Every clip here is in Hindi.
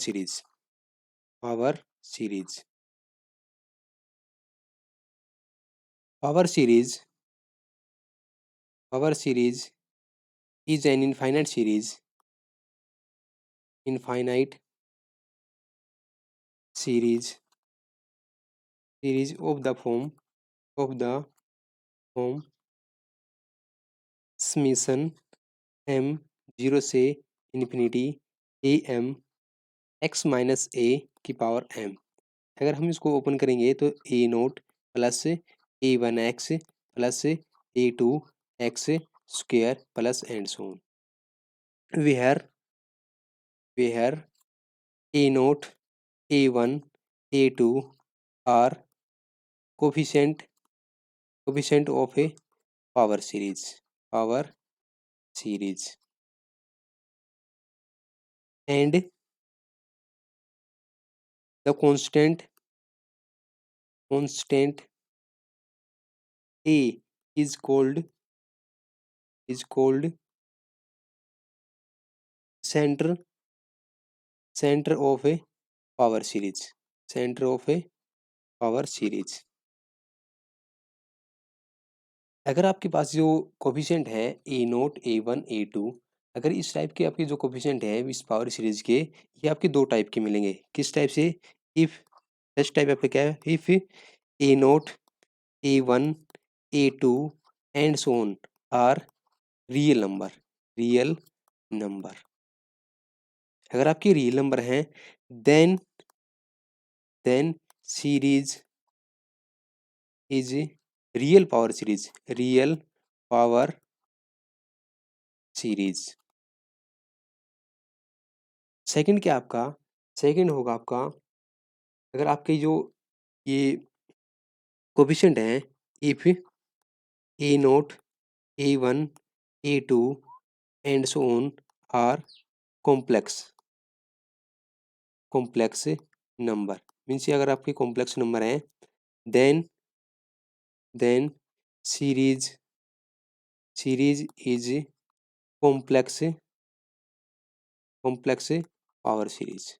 series. Power series. Power series. Power series is an infinite series. Infinite series. Series of the form summation m 0 से infinity A m x minus a की पावर एम। अगर हम इसको ओपन करेंगे तो a naught plus a one x plus a two x square plus and so on. Where a note a one a two are coefficient of a power series and the constant A is called center of a power series. Center of a power series. अगर आपके पास जो कोफिशिएंट है a note a one a two, अगर इस टाइप के आपके जो कोफिशिएंट है इस पावर सीरीज के, ये आपके दो टाइप के मिलेंगे। किस टाइप से? इफ फर्स्ट टाइप आपका क्या है? If a note a one a two and so on are real number. अगर आपके रियल नंबर हैं then series is real power series. Second क्या आपका? सेकंड होगा आपका, अगर आपके जो ये कोफिशिएंट हैं if a note a one a two and so on are complex number, means अगर आपके कॉम्प्लेक्स नंबर हैं then series is complex power series.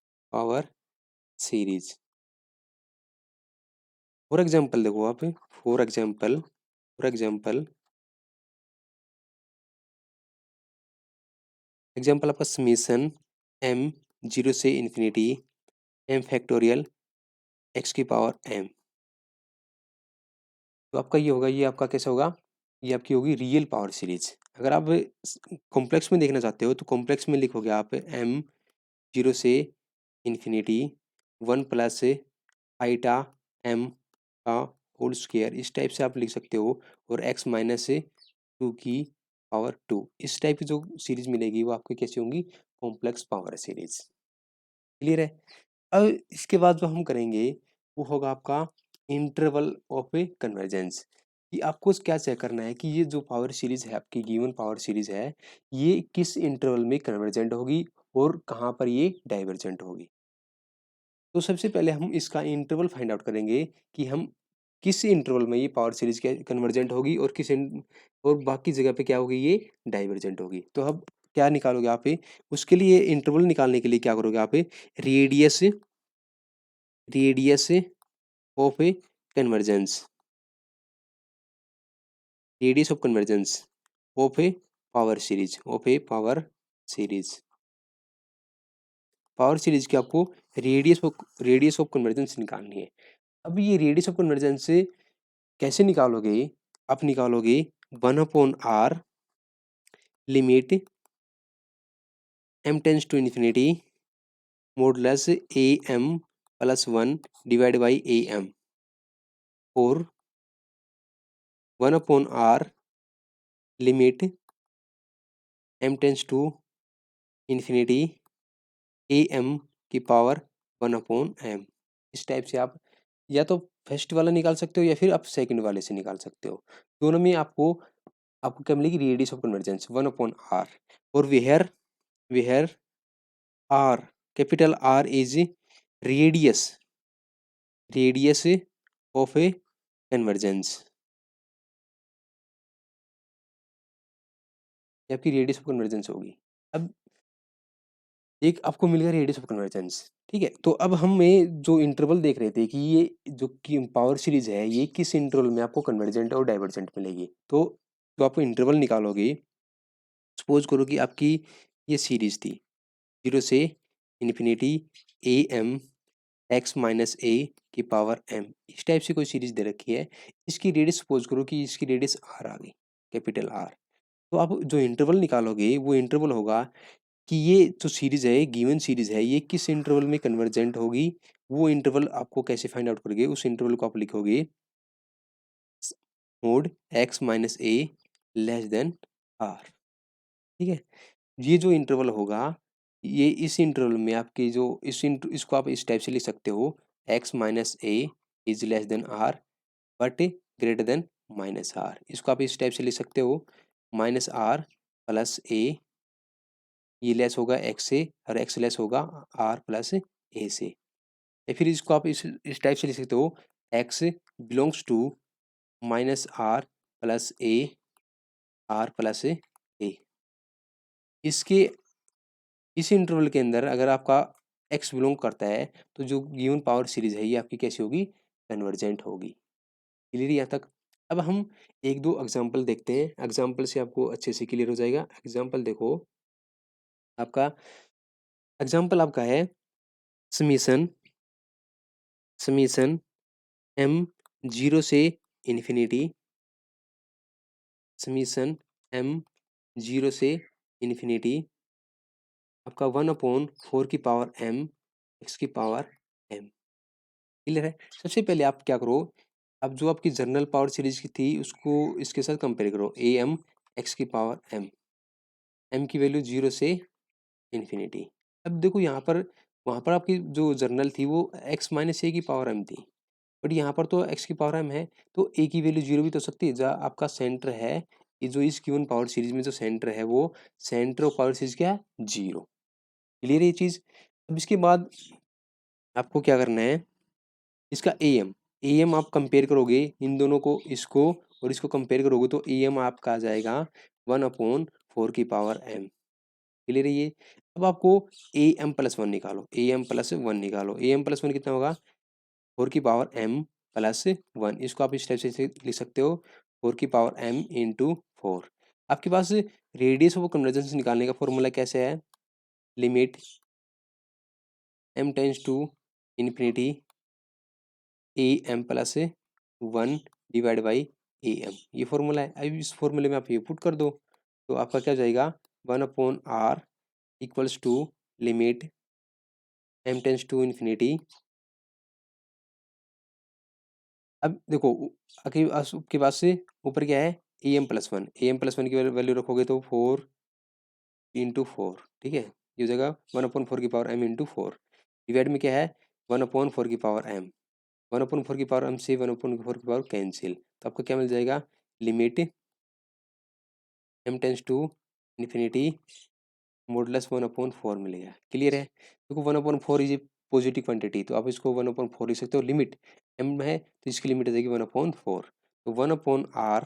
For example देखो आप, फॉर एग्जाम्पल आपका समीशन m 0 से इन्फिनिटी m फैक्टोरियल x की पावर m। तो आपका ये होगा, ये आपका कैसा होगा? ये आपकी होगी रियल पावर सीरीज। अगर आप कॉम्प्लेक्स में देखना चाहते हो तो कॉम्प्लेक्स में लिखोगे आप m 0 से इन्फिनिटी 1 प्लस आइटा m का होल स्क्वायर, इस टाइप से आप लिख सकते हो, और x माइनस 2 की पावर 2। इस टाइप की जो सीरीज मिलेगी वो आपकी कैसी होंगी? Complex power series. क्लियर है? अब इसके बाद जो हम करेंगे वो होगा आपका इंटरवल ऑफ ए कन्वर्जेंस, कि आपको क्या चेक करना है कि ये जो पावर सीरीज है, आपकी गिवन पावर सीरीज है, ये किस इंटरवल में कन्वर्जेंट होगी और कहाँ पर ये डाइवर्जेंट होगी। तो सबसे पहले हम इसका इंटरवल फाइंड आउट करेंगे कि हम किस इंटरवल में ये पावर सीरीज क्या कन्वर्जेंट होगी और और बाकी जगह पे क्या होगी, ये डाइवर्जेंट होगी। तो अब क्या निकालोगे आप? उसके लिए इंटरवल निकालने के लिए क्या करोगे आप? Radius of a convergence of a power series power series की आपको रेडियस ऑफ कन्वर्जेंस निकालनी है। अब ये रेडियस ऑफ कन्वर्जेंस से कैसे निकालोगे? आप निकालोगे 1/r limit m tends to infinity modulus A M plus 1 divide by A M, और 1/r limit m tends to infinity A M की पावर 1/m। इस टाइप से आप या तो फर्स्ट वाला निकाल सकते हो या फिर आप सेकंड वाले से निकाल सकते हो। दोनों में आपको क्या मिलेगी? Radius of convergence 1/r। और where R, capital R is radius of a convergence, आपकी रेडियस ऑफ कन्वर्जेंस होगी। अब एक आपको मिल गया रेडियस ऑफ कन्वर्जेंस। ठीक है, तो अब हम में जो इंटरवल देख रहे थे कि ये जो कि पावर सीरीज है ये किस इंटरवल में आपको कन्वर्जेंट और डाइवर्जेंट मिलेगी। तो आपको इंटरवल निकालोगे, सपोज करो कि आपकी ये सीरीज थी 0 से infinity A m x minus a की पावर एम, इस टाइप से कोई सीरीज दे रखी है। इसकी रेडियस सपोज करो कि इसकी रेडियस आर आ गई, कैपिटल आर। तो आप जो इंटरवल निकालोगे वो इंटरवल होगा कि ये जो सीरीज है, गिवन सीरीज है, ये किस इंटरवल में कन्वर्जेंट होगी। वो इंटरवल आपको कैसे फाइंड आउट करोगे, उस इंटरवल को आप लिखोगे mod X minus A less than R. ठीक है, ये जो इंटरवल होगा, ये इस इंटरवल में आपकी जो इसको आप इस टाइप से लिख सकते हो, X minus A is less than R but greater than minus R. इसको आप इस टाइप से लिख सकते हो, माइनस आर प्लस ए, ये लेस होगा एक्स से और एक्स लेस होगा आर प्लस ए से। या फिर इसको आप इस टाइप से लिख सकते हो, x belongs to minus r plus a r plus a. इसके इस इंटरवल के अंदर अगर आपका एक्स बिलोंग करता है तो जो गिवन पावर सीरीज है ये आपकी कैसी होगी, कन्वर्जेंट होगी। क्लियर यहाँ तक। अब हम एक दो एग्जांपल देखते हैं, एग्जांपल से आपको अच्छे से क्लियर हो जाएगा। एग्जांपल देखो, आपका एग्जांपल आपका है समीशन समीशन एम जीरो से इन्फिनिटी, समीशन एम जीरो से इन्फिनिटी आपका 1/4 की पावर एम एक्स की पावर एम। क्लियर है। सबसे पहले आप क्या करो, अब जो आपकी जनरल पावर सीरीज की थी उसको इसके साथ कंपेयर करो, ए एम एक्स की पावर एम, एम की वैल्यू 0 से इन्फिनिटी। अब देखो यहाँ पर, वहाँ पर आपकी जो जर्नल थी वो एक्स माइनस ए की पावर एम थी, बट यहाँ पर तो एक्स की पावर एम है, तो ए की वैल्यू 0 भी तो हो सकती है। जहाँ आपका सेंटर है, ये जो इस गिवन पावर सीरीज में जो सेंटर है वो सेंटर ऑफ पावर सीरीज क्या है, 0। क्लियर है ये चीज़। अब इसके बाद आपको क्या करना है, इसका ए एम आप कंपेयर करोगे इन दोनों को, इसको और इसको कंपेयर करोगे तो ए एम आपका आ जाएगा 1/4 की पावर एम। क्लियर है ये। अब आपको ए एम प्लस वन निकालो, ए एम प्लस वन निकालो, ए एम प्लस वन कितना होगा, 4 की पावर एम प्लस वन। इसको आप इस टाइप से लिख सकते हो, 4 की पावर एम इंटू 4। आपके पास रेडियस ऑफ कन्वर्जेंस निकालने का फॉर्मूला कैसे है, limit M tends to infinity A M plus one divide by A M, ये फॉर्मूला है। अब इस फॉर्मूले में आप ये पुट कर दो तो आपका क्या हो जाएगा, 1/r equals to limit M tends to infinity. अब देखो आपके पास से ऊपर क्या है, A M plus one, A M plus one की वैल्यू रखोगे तो 4 इंटू 4। ठीक है, ये हो जाएगा 1/4 की पावर एम इंटू 4। डिवाइड में क्या है, 1/4 की पावर एम, 1/4 की पावर एम से 1/4 की पावर कैंसिल, तो आपको क्या मिल जाएगा, limit M tends to infinity modulus 1/4 मिलेगा। क्लियर है। देखो 1/4 इज ए पॉजिटिव क्वांटिटी, तो आप इसको 1/4 लिख सकते हो। लिमिट एम है तो इसकी लिमिट आ जाएगी 1/4, तो 1/r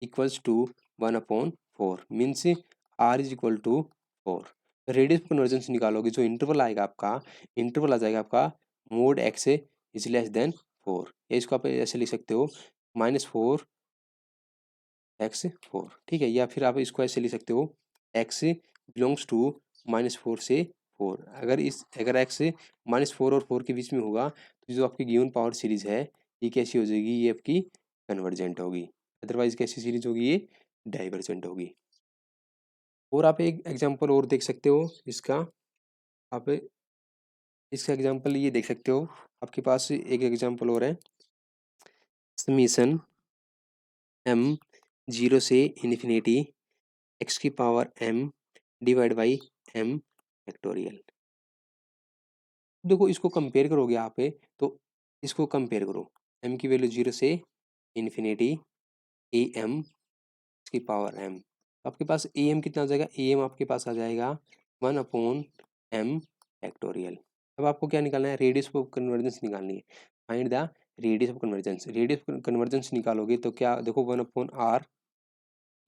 equals to 1/4 means r is equal to 4। Radius convergence निकालोगे, जो इंटरवल आएगा आपका, इंटरवल आ जाएगा आपका mod X is less than 4, या इसको आप ऐसे लिख सकते हो -4x4। ठीक है, या फिर आप इसको ऐसे लिख सकते हो, x बिलोंग्स टू -4 से 4। अगर x -4 और 4 के बीच में होगा तो जो आपकी गिवन पावर सीरीज है ये कैसी हो जाएगी, ये आपकी कन्वर्जेंट होगी। अदरवाइज कैसी सीरीज होगी, ये डाइवर्जेंट होगी। और आप एक एग्जांपल और देख सकते हो इसका, आप इसका एग्जांपल ये देख सकते हो, आपके पास एक एग्जांपल और है, समीशन एम जीरो से इन्फिनिटी एक्स की power M divide by M factorial. देखो इसको कंपेयर करोगे यहाँ पे, तो इसको कंपेयर करो, एम की वैल्यू 0 से इन्फिनिटी ए एम की पावर एम, आपके पास ए एम कितना आ जाएगा, ए एम आपके पास आ जाएगा 1/m फैक्टोरियल। अब आपको क्या निकालना है, रेडियस ऑफ कन्वर्जेंस निकालनी है। Find the radius of convergence, radius convergence निकालोगे तो क्या देखो, 1/r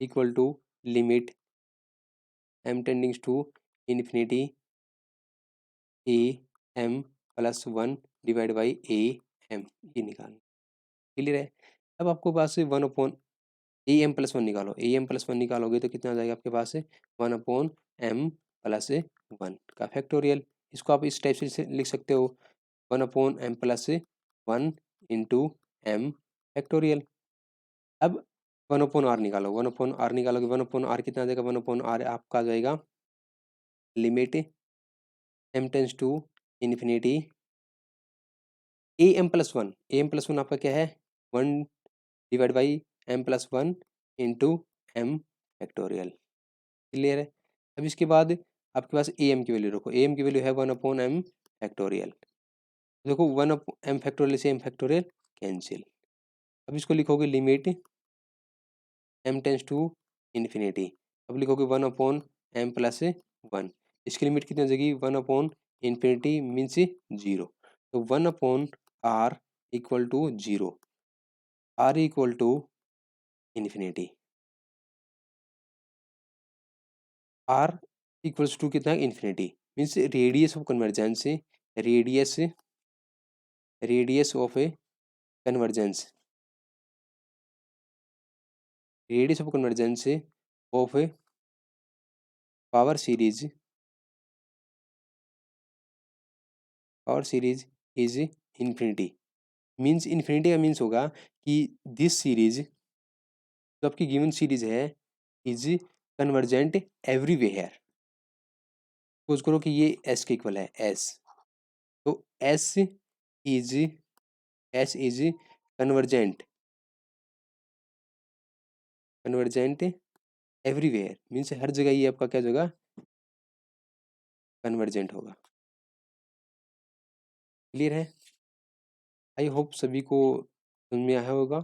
equal to limit m tendings to infinity A M plus one divide by A M, ये निकालना। क्लियर है? अब आपको पास से one upon a M plus one निकालो, ए एम प्लस वन निकालोगे तो कितना आ जाएगा आपके पास से one upon M plus one का फैक्टोरियल। इसको आप इस टाइप से लिख सकते हो, one upon M plus one into M factorial. अब वन अपॉन आर निकालो, वन अपॉन आर निकालोगे, वन अपॉन आर कितना आ जाएगा, वन अपॉन आर आपका आ जाएगा limit M tends to infinity A M plus one आपका क्या है, one divide by M plus one into M factorial. Clear है? अब इसके बाद आपके पास ए एम की वैल्यू रखो, ए एम की वैल्यू है वन अपॉन एम फैक्टोरियल। देखो वन अप एम फैक्टोरियल से एम फैक्टोरियल कैंसिल। अब इसको लिखोगे limit M tends to infinity, अब लिखोगे one upon M plus one. इसकी लिमिट कितनी हो जाएगी, one upon infinity means zero. तो one upon r equal to zero, r equal to infinity, r equals to कितना infinity means radius of convergence, radius radius of a convergence, radius of convergence of a power series, power series is infinity. Means infinity का मीन्स होगा कि दिस सीरीज जो आपकी गिवन सीरीज है इज कन्वर्जेंट एवरीवेयर। सपोज करो कि ये एस के इक्वल है, एस, तो is S is convergent, convergent everywhere means हर जगह ये आपका क्या जगह कन्वर्जेंट होगा। क्लियर है? आई होप सभी को समझ में आया होगा।